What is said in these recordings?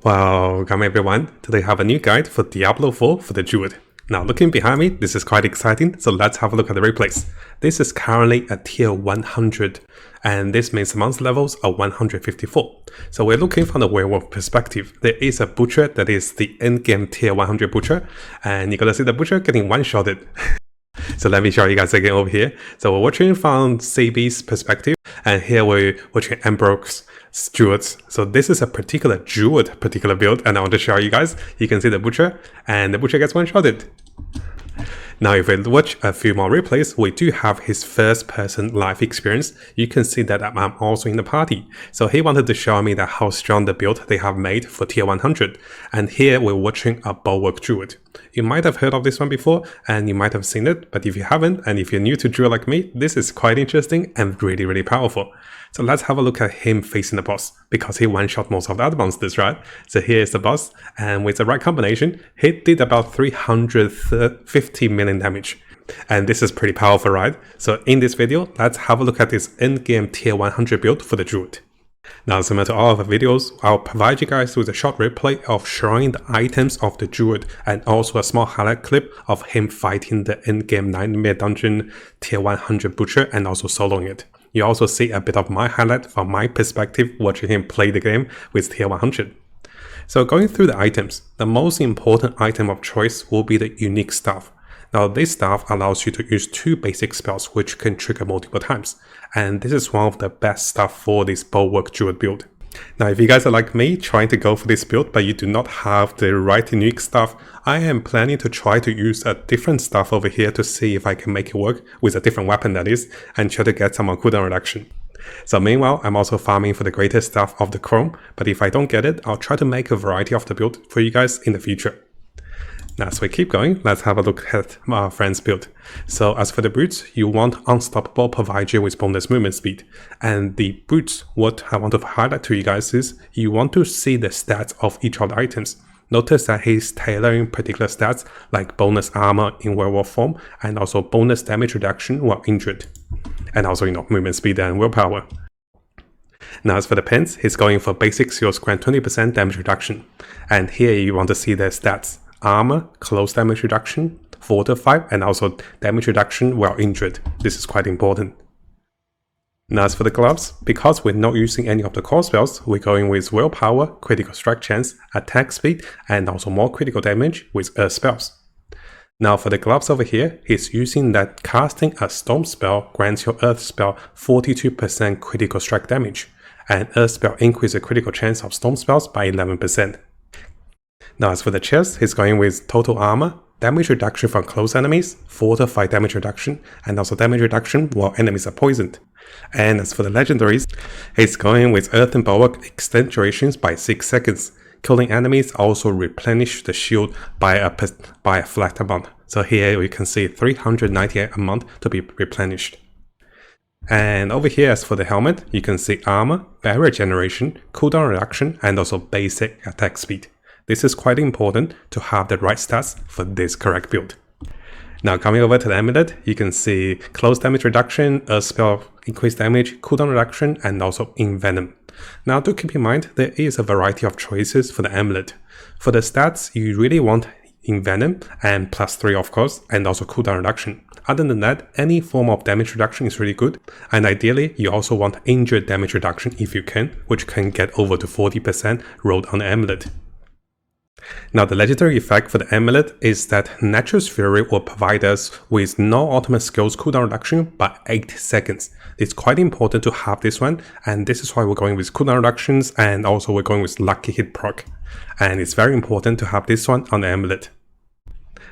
Welcome everyone, today I have a new guide for Diablo 4 for the Druid. Now looking behind me, this is quite exciting, so let's have a look at the replays. This is currently a tier 100, and this means the monster levels are 154. So we're looking from the werewolf perspective. There is a butcher that is the endgame tier 100 butcher, and you're gonna see the butcher getting one-shotted. So let me show you guys again over here. So we're watching from CB's perspective, and here we're watching Ambrox's Druids. So this is a particular Druid build, and I want to show you guys. You can see the butcher, and the butcher gets one-shotted. Now if we watch a few more replays, we do have his first person life experience. You can see that I'm also in the party. So he wanted to show me that how strong the build they have made for tier 100. And here we're watching a Bulwark Druid. You might have heard of this one before, and you might have seen it, but if you haven't, and if you're new to Druid like me, this is quite interesting and really powerful. So let's have a look at him facing the boss, because he one-shot most of the other monsters, right? So here is the boss, and with the right combination, he did about 350 million damage. And this is pretty powerful, right? So in this video, let's have a look at this endgame tier 100 build for the Druid. Now, similar to all of the videos, I'll provide you guys with a short replay of showing the items of the Druid and also a small highlight clip of him fighting the endgame Nightmare Dungeon tier 100 butcher and also soloing it. You also see a bit of my highlight from my perspective watching him play the game with tier 100. So going through the items, the most important item of choice will be the unique staff. Now this staff allows you to use 2 basic spells which can trigger multiple times, and this is one of the best stuff for this Bulwark Druid build. Now if you guys are like me trying to go for this build but you do not have the right unique stuff, I am planning to try to use a different stuff over here to see if I can make it work with a different weapon that is, and try to get some cooldown reduction. So meanwhile, I'm also farming for the greatest stuff of the Chrome, but if I don't get it, I'll try to make a variety of the build for you guys in the future. Now, as we keep going, let's have a look at our friend's build. So as for the boots, you want Unstoppable provide you with bonus movement speed. And the boots, what I want to highlight to you guys is, you want to see the stats of each of the items. Notice that he's tailoring particular stats like bonus armor in werewolf form and also bonus damage reduction while injured. And also, movement speed and willpower. Now as for the pins, he's going for basic skills grant 20% damage reduction. And here you want to see their stats. Armor, close damage reduction, fortify, and also damage reduction while injured. This is quite important. Now as for the gloves, because we're not using any of the core spells, we're going with willpower, critical strike chance, attack speed, and also more critical damage with earth spells. Now for the gloves over here, he's using that casting a storm spell grants your earth spell 42% critical strike damage, and earth spell increases the critical chance of storm spells by 11%. Now as for the chest, he's going with total armor, damage reduction from close enemies, fortify damage reduction, and also damage reduction while enemies are poisoned. And as for the legendaries, he's going with Earth and Bulwark extend durations by 6 seconds. Killing enemies also replenish the shield by a flat amount. So here we can see 398 a month to be replenished. And over here, as for the helmet, you can see armor, barrier generation, cooldown reduction, and also basic attack speed. This is quite important to have the right stats for this correct build. Now coming over to the amulet, you can see close damage reduction, earth spell increased damage, cooldown reduction, and also envenom. Now do keep in mind, there is a variety of choices for the amulet. For the stats, you really want envenom and +3 of course, and also cooldown reduction. Other than that, any form of damage reduction is really good, and ideally you also want injured damage reduction if you can, which can get over to 40% rolled on the amulet. Now the legendary effect for the amulet is that Nature's Fury will provide us with no ultimate skills cooldown reduction by 8 seconds. It's quite important to have this one, and this is why we're going with cooldown reductions, and also we're going with lucky hit proc. And it's very important to have this one on the amulet.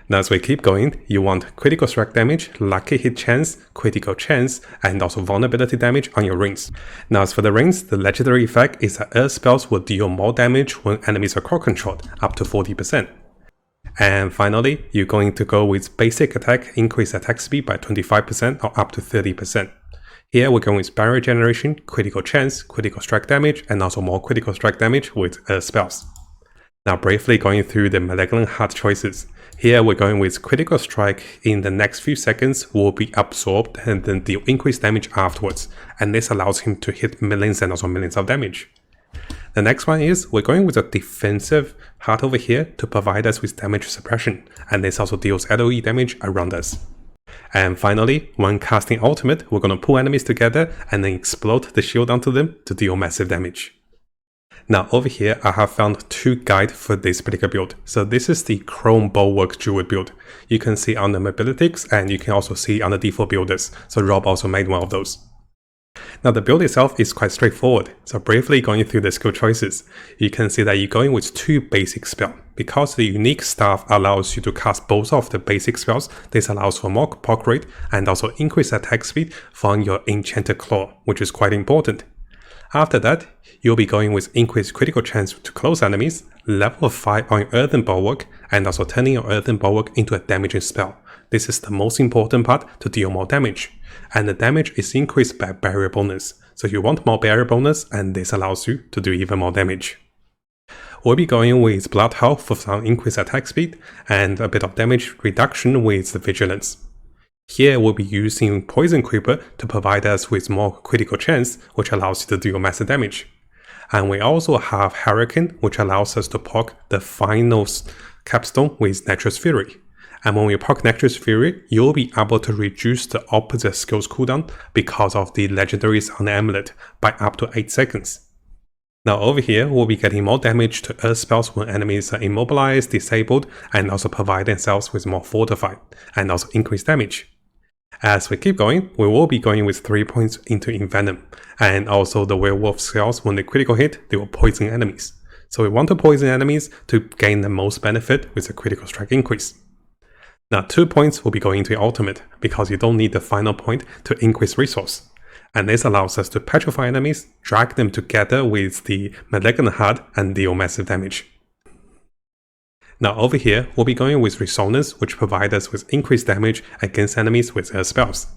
Now as we keep going, you want critical strike damage, lucky hit chance, critical chance, and also vulnerability damage on your rings. Now as for the rings, the legendary effect is that earth spells will deal more damage when enemies are core controlled, up to 40%. And finally, you're going to go with basic attack, increase attack speed by 25% or up to 30%. Here we're going with barrier generation, critical chance, critical strike damage, and also more critical strike damage with earth spells. Now briefly going through the Malevolent Heart choices. Here we're going with critical strike in the next few seconds will be absorbed and then deal increased damage afterwards, and this allows him to hit millions and also millions of damage. The next one is we're going with a defensive heart over here to provide us with damage suppression, and this also deals AoE damage around us. And finally, when casting ultimate, we're going to pull enemies together and then explode the shield onto them to deal massive damage. Now over here, I have found two guides for this particular build. So this is the Chrome Bulwark Druid build. You can see on the Mobilitics, and you can also see on the default builders. So Rob also made one of those. Now the build itself is quite straightforward, so briefly going through the skill choices, you can see that you're going with two basic spells. Because the unique staff allows you to cast both of the basic spells, this allows for more proc rate and also increased attack speed from your Enchanted Claw, which is quite important. After that, you'll be going with increased critical chance to close enemies, level 5 on your Earthen Bulwark, and also turning your Earthen Bulwark into a damaging spell. This is the most important part to deal more damage, and the damage is increased by barrier bonus, so you want more barrier bonus, and this allows you to do even more damage. We'll be going with Blood Health for some increased attack speed, and a bit of damage reduction with the Vigilance. Here we'll be using Poison Creeper to provide us with more critical chance, which allows you to deal massive damage. And we also have Hurricane, which allows us to proc the final capstone with Nature's Fury. And when we proc Nature's Fury, you'll be able to reduce the opposite skills cooldown because of the legendaries on the amulet by up to 8 seconds. Now over here, we'll be getting more damage to earth spells when enemies are immobilized, disabled, and also provide themselves with more fortified, and also increased damage. As we keep going, we will be going with 3 points into Envenom, and also the werewolf skills, when they critical hit, they will poison enemies. So we want to poison enemies to gain the most benefit with a critical strike increase. Now 2 points will be going into ultimate, because you don't need the final point to increase resource. And this allows us to petrify enemies, drag them together with the Malignant Heart, and deal massive damage. Now over here, we'll be going with Resonance, which provides us with increased damage against enemies with earth spells.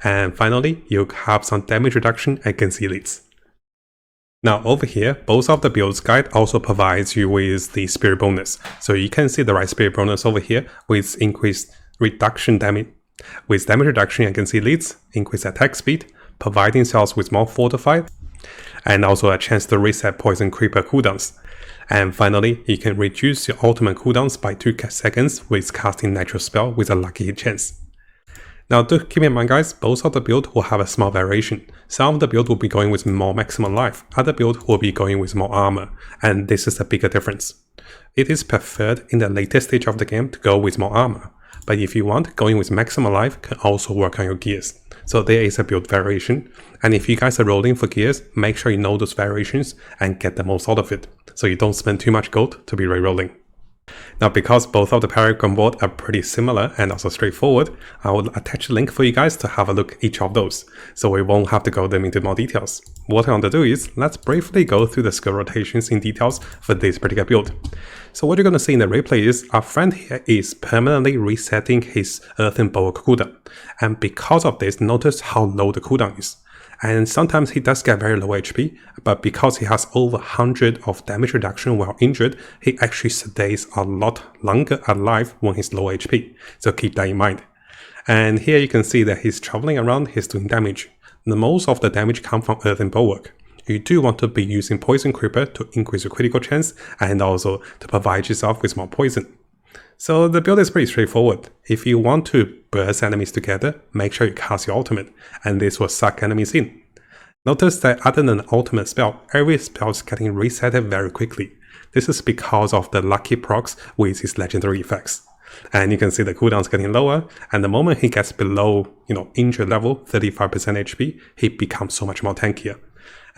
And finally, you'll have some damage reduction against elites. Now over here, both of the builds guide also provides you with the spirit bonus. So you can see the right spirit bonus over here with increased reduction damage, with damage reduction against elites, increased attack speed, providing cells with more fortified, and also a chance to reset Poison Creeper cooldowns. And finally, you can reduce your ultimate cooldowns by 2 seconds with casting Natural Spell with a lucky hit chance. Now do keep in mind guys, both of the build will have a small variation. Some of the build will be going with more maximum life, other build will be going with more armor, and this is the bigger difference. It is preferred in the later stage of the game to go with more armor, but if you want, going with maximum life can also work on your gears. So there is a build variation, and if you guys are rolling for gears, make sure you know those variations and get the most out of it, so you don't spend too much gold to be re-rolling. Now because both of the Paragon board are pretty similar and also straightforward, I will attach a link for you guys to have a look at each of those, so we won't have to go them into more details. What I want to do is, let's briefly go through the skill rotations in details for this particular build. So what you're going to see in the replay is, our friend here is permanently resetting his Earthen Bulwark cooldown, and because of this, notice how low the cooldown is. And sometimes he does get very low HP, but because he has over 100 of damage reduction while injured, he actually stays a lot longer alive when he's low HP, so keep that in mind. And here you can see that he's traveling around, he's doing damage. The most of the damage comes from Earthen Bulwark. You do want to be using Poison Creeper to increase your critical chance, and also to provide yourself with more poison. So the build is pretty straightforward. If you want to burst enemies together, make sure you cast your ultimate, and this will suck enemies in. Notice that other than the ultimate spell, every spell is getting resetted very quickly. This is because of the lucky procs with his legendary effects. And you can see the cooldown is getting lower, and the moment he gets below, injured level, 35% HP, he becomes so much more tankier.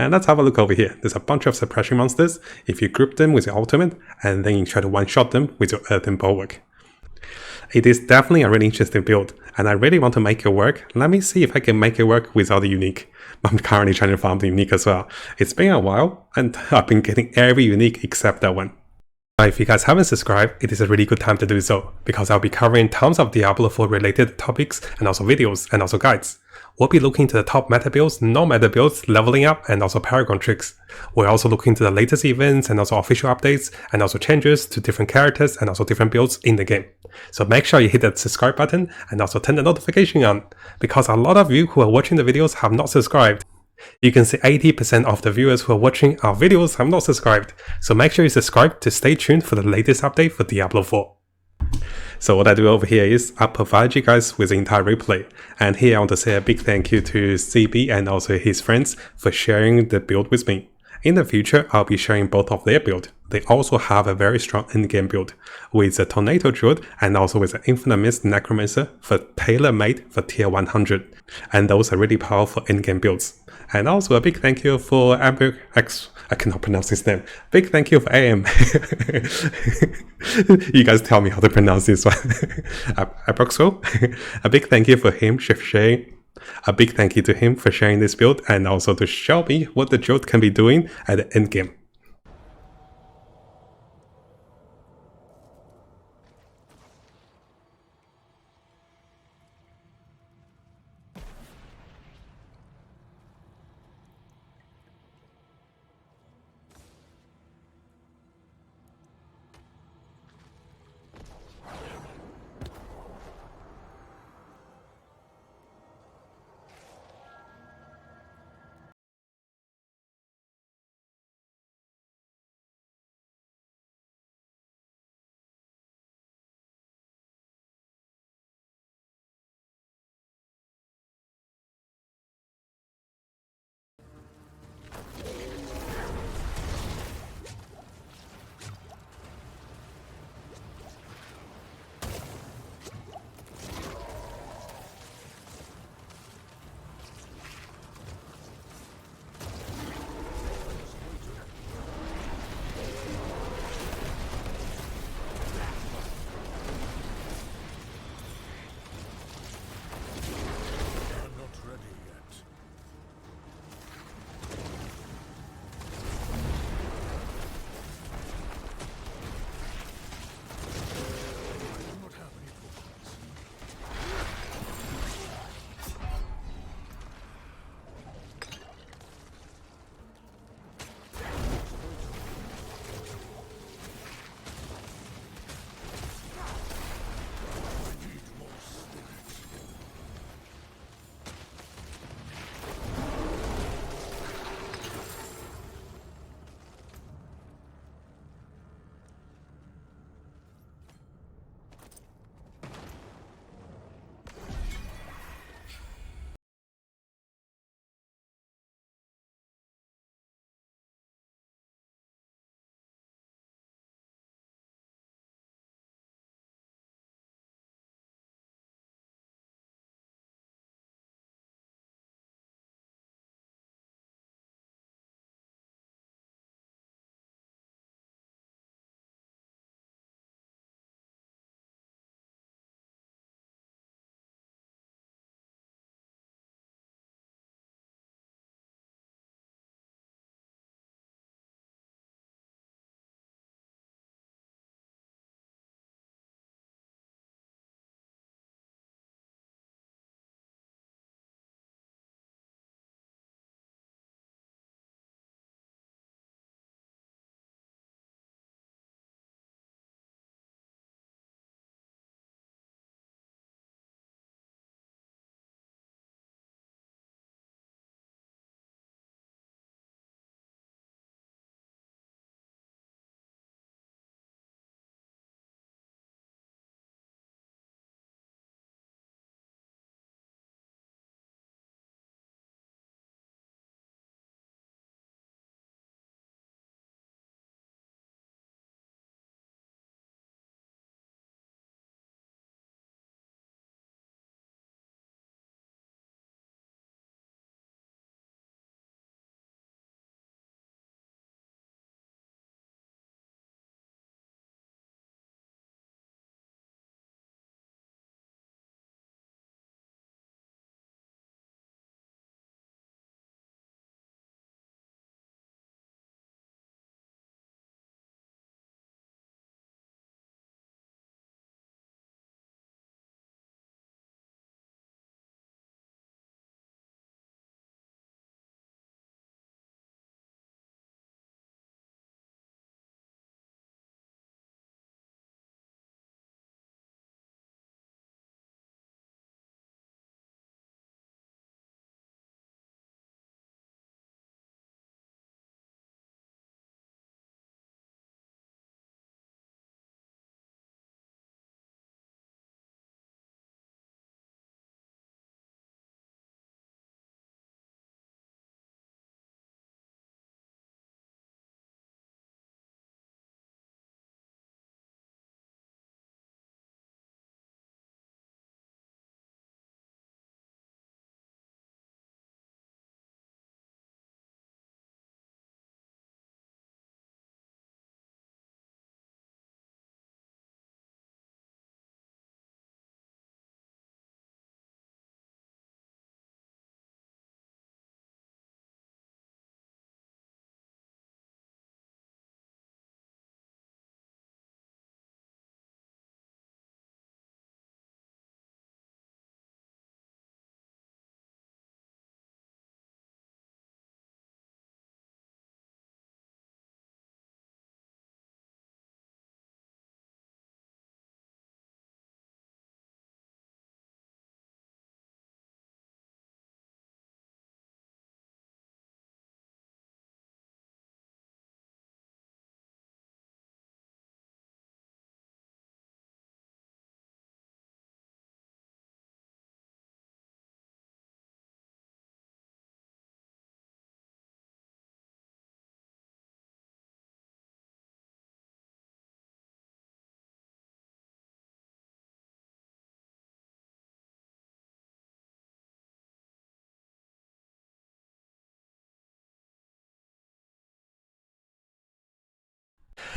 And let's have a look over here. There's a bunch of suppression monsters. If you group them with your ultimate, and then you try to one-shot them with your Earthen Bulwark. It is definitely a really interesting build, and I really want to make it work. Let me see if I can make it work without the unique. I'm currently trying to farm the unique as well. It's been a while, and I've been getting every unique except that one. Now, if you guys haven't subscribed, it is a really good time to do so, because I'll be covering tons of Diablo 4 related topics, and also videos, and also guides. We'll be looking to the top meta builds, non-meta builds, leveling up, and also Paragon tricks. We're also looking to the latest events and also official updates, and also changes to different characters and also different builds in the game. So make sure you hit that subscribe button and also turn the notification on, because a lot of you who are watching the videos have not subscribed. You can see 80% of the viewers who are watching our videos have not subscribed, so make sure you subscribe to stay tuned for the latest update for Diablo 4. So what I do over here is I provide you guys with the entire replay, and here I want to say a big thank you to CB and also his friends for sharing the build with me. In the future, I'll be sharing both of their build. They also have a very strong endgame build with the Tornado Druid and also with the Infinite Mist Necromancer for tailor-made for tier 100. And those are really powerful endgame builds. And also a big thank you for I cannot pronounce his name. Big thank you for AM. You guys tell me how to pronounce this one. Aproxo. A big thank you for him sharing. A big thank you to him for sharing this build and also to show me what the Druid can be doing at the endgame.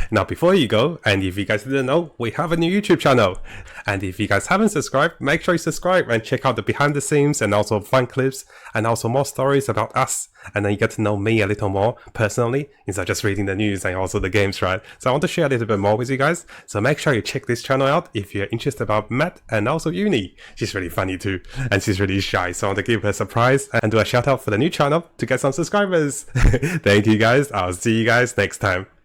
Now, before you go, and if you guys didn't know, we have a new YouTube channel. And if you guys haven't subscribed, make sure you subscribe and check out the behind the scenes and also fun clips and also more stories about us. And then you get to know me a little more personally instead of just reading the news and also the games, right? So I want to share a little bit more with you guys. So make sure you check this channel out if you're interested about Matt and also Uni. She's really funny too, and she's really shy. So I want to give her a surprise and do a shout out for the new channel to get some subscribers. Thank you guys. I'll see you guys next time.